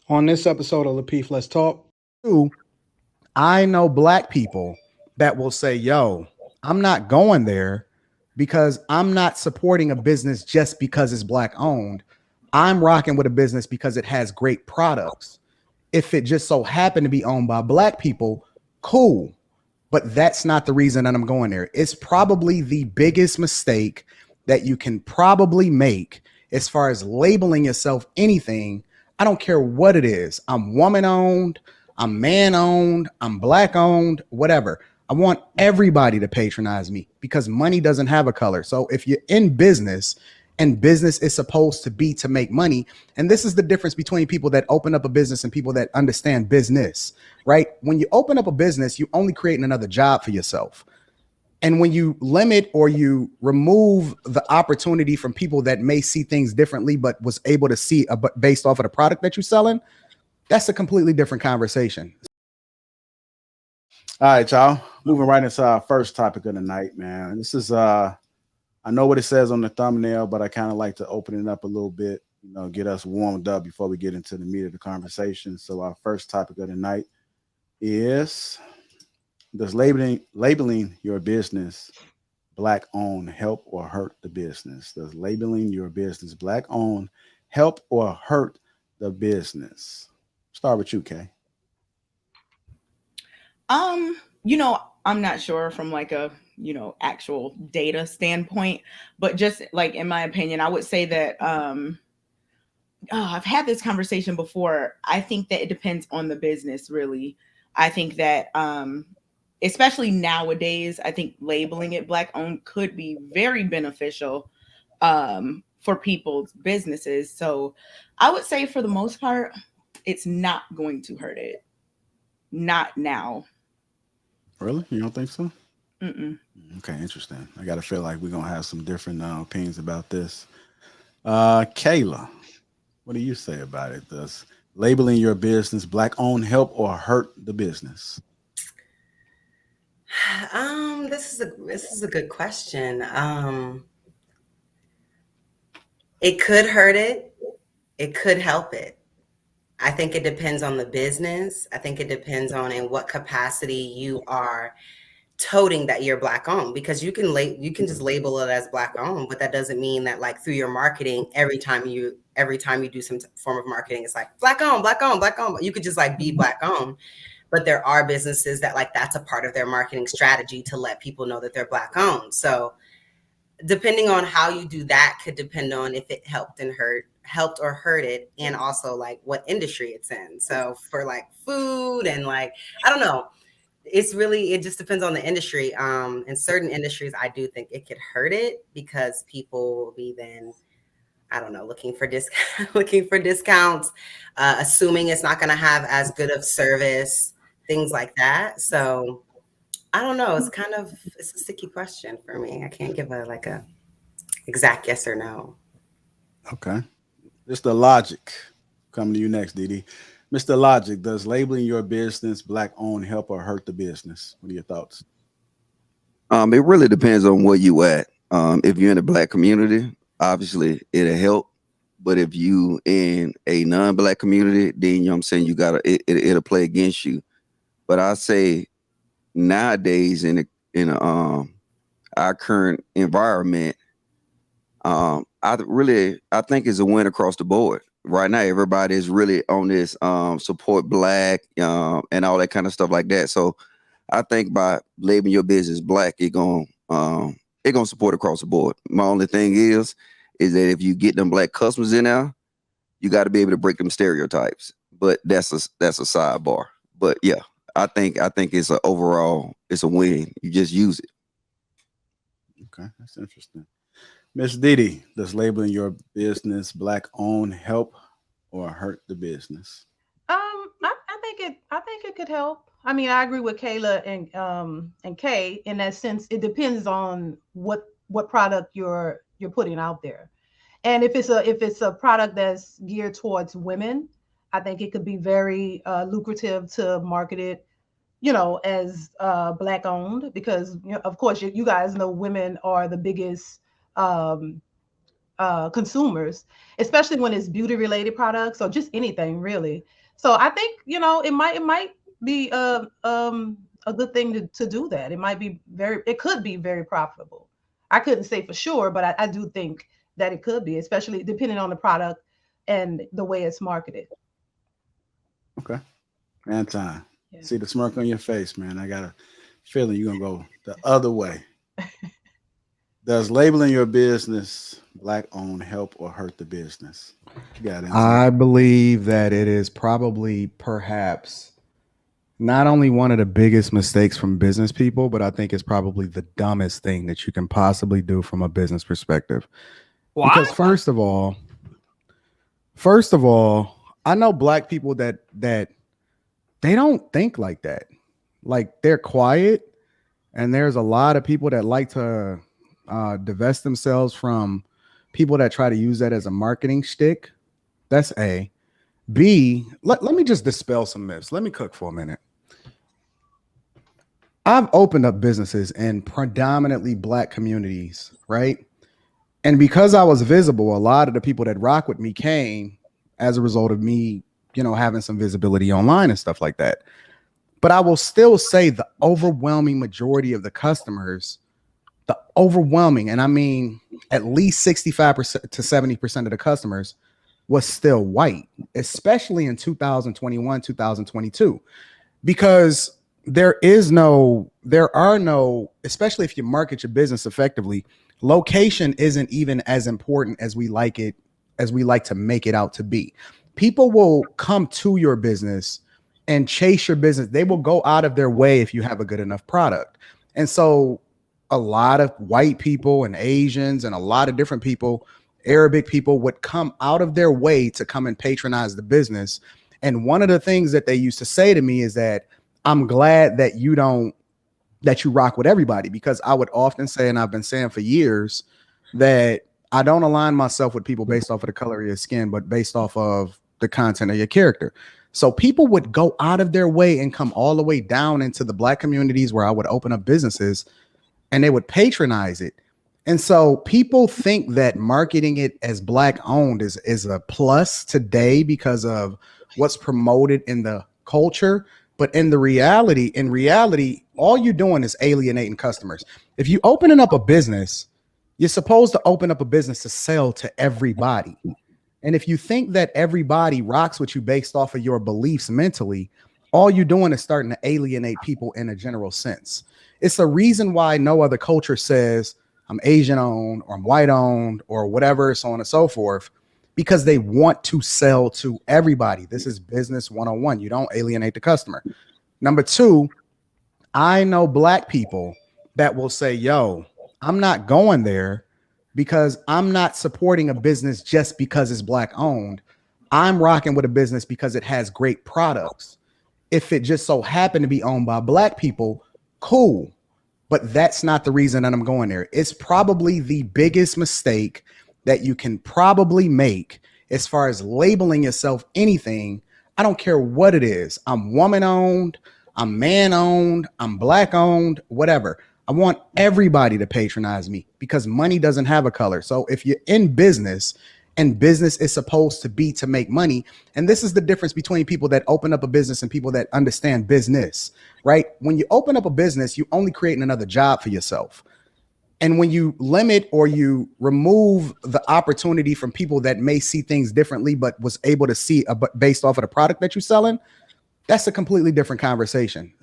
On this episode of Lapeef, Let's Talk. Two, I know black people that will say, yo, I'm not going there because I'm not supporting a business just because it's black owned. I'm rocking with a business because it has great products. If it just so happened to be owned by black people, cool. But that's not the reason that I'm going there. It's probably the biggest mistake that you can probably make as far as labeling yourself anything. I don't care what it is. I'm woman owned, I'm man owned, I'm black owned, whatever. I want everybody to patronize me because money doesn't have a color. So if you're in business and business is supposed to be to make money, and this is the difference between people that open up a business and people that understand business, right? When you open up a business, you're only creating another job for yourself. And when you limit or you remove the opportunity from people that may see things differently, but was able to see based off of the product that you're selling, that's a completely different conversation. All right, y'all. Moving right into our first topic of the night, man. This is I know what it says on the thumbnail, but I kind of like to open it up a little bit, get us warmed up before we get into the meat of the conversation. So our first topic of the night is, does labeling your business black owned help or hurt the business? Does labeling your business black owned help or hurt the business? Start with you, Kay. I'm not sure from like a, actual data standpoint, but just like in my opinion, I would say that I've had this conversation before. I think that it depends on the business, really. I think that especially nowadays, I think labeling it black owned could be very beneficial for people's businesses. So I would say for the most part, it's not going to hurt it. Not now. Really? You don't think so? Mm-mm. Okay, interesting. I got to feel like we're going to have some different opinions about this. Kayla, what do you say about it? Does labeling your business black owned help or hurt the business? This is a good question. It could hurt it. It could help it. I think it depends on the business. I think it depends on in what capacity you are toting that you're black owned, because you can just label it as black owned, but that doesn't mean that like through your marketing, every time you do some form of marketing, it's like black owned, black owned, black owned. You could just like be black owned. But there are businesses that like that's a part of their marketing strategy to let people know that they're black owned. So depending on how you do that could depend on if it helped or hurt it, and also like what industry it's in. So for like food and like, I don't know, it just depends on the industry. In certain industries, I do think it could hurt it because people will be then, I don't know, looking for discounts, assuming it's not going to have as good of service, things like that. So I don't know. It's a sticky question for me. I can't give a exact yes or no. Okay. Mr. Logic, coming to you next, Didi. Mr. Logic, does labeling your business black owned help or hurt the business? What are your thoughts? It really depends on where you at. If you're in the black community, obviously it'll help. But if you in a non-black community, then you know what I'm saying, it'll play against you. But I say nowadays in our current environment, I think it's a win across the board. Right now, everybody is really on this support black and all that kind of stuff like that. So I think by labeling your business black, it gonna support across the board. My only thing is that if you get them black customers in there, you got to be able to break them stereotypes. But that's a sidebar. But yeah, I think it's it's a win. You just use it. Okay, that's interesting. Miss Didi, does labeling your business black owned help or hurt the business? I think it could help. I mean, I agree with Kayla and Kay in that sense. It depends on what product you're putting out there, and if it's a product that's geared towards women, I think it could be very lucrative to market it, as black owned, because of course you guys know women are the biggest consumers, especially when it's beauty related products or just anything really. So I think, you know, it might be a good thing to do that. It could be very profitable. I couldn't say for sure, but I do think that it could be, especially depending on the product and the way it's marketed. Okay. Anton, Yeah. see the smirk on your face, man. I got a feeling you're going to go the other way. Does labeling your business Black owned help or hurt the business? You got it. I believe that it is probably perhaps not only one of the biggest mistakes from business people, but I think it's probably the dumbest thing that you can possibly do from a business perspective. Why? Because first of all, I know Black people that they don't think like that. Like, they're quiet, and there's a lot of people that like to divest themselves from people that try to use that as a marketing shtick. That's A. B, let me just dispel some myths. Let me cook for a minute. I've opened up businesses in predominantly Black communities, right? And because I was visible, a lot of the people that rock with me came as a result of me, you know, having some visibility online and stuff like that. But I will still say the overwhelming majority of the customers, and I mean at least 65% to 70% of the customers was still white, especially in 2021, 2022, because there are no, especially if you market your business effectively, location isn't even as important as we like to make it out to be. People will come to your business and chase your business. They will go out of their way if you have a good enough product. And so a lot of white people and Asians and a lot of different people, Arabic people, would come out of their way to come and patronize the business. And one of the things that they used to say to me is that I'm glad that you rock with everybody, because I would often say, and I've been saying for years, that I don't align myself with people based off of the color of your skin, but based off of the content of your character. So people would go out of their way and come all the way down into the Black communities where I would open up businesses, and they would patronize it. And so people think that marketing it as Black owned is a plus today because of what's promoted in the culture. But in reality, all you're doing is alienating customers. If you're opening up a business, you're supposed to open up a business to sell to everybody. And if you think that everybody rocks with you based off of your beliefs mentally, all you're doing is starting to alienate people in a general sense. It's the reason why no other culture says I'm Asian owned or I'm white owned or whatever, so on and so forth, because they want to sell to everybody. This is business 101. You don't alienate the customer. Number two, I know Black people that will say, yo, I'm not going there because I'm not supporting a business just because it's Black owned. I'm rocking with a business because it has great products. If it just so happened to be owned by Black people, cool. But that's not the reason that I'm going there. It's probably the biggest mistake that you can probably make as far as labeling yourself anything. I don't care what it is. I'm woman owned, I'm man owned, I'm Black owned, whatever. I want everybody to patronize me because money doesn't have a color. So if you're in business, and business is supposed to be to make money, and this is the difference between people that open up a business and people that understand business, right? When you open up a business, you only creating another job for yourself. And when you limit or you remove the opportunity from people that may see things differently, but was able to see based off of the product that you're selling, that's a completely different conversation.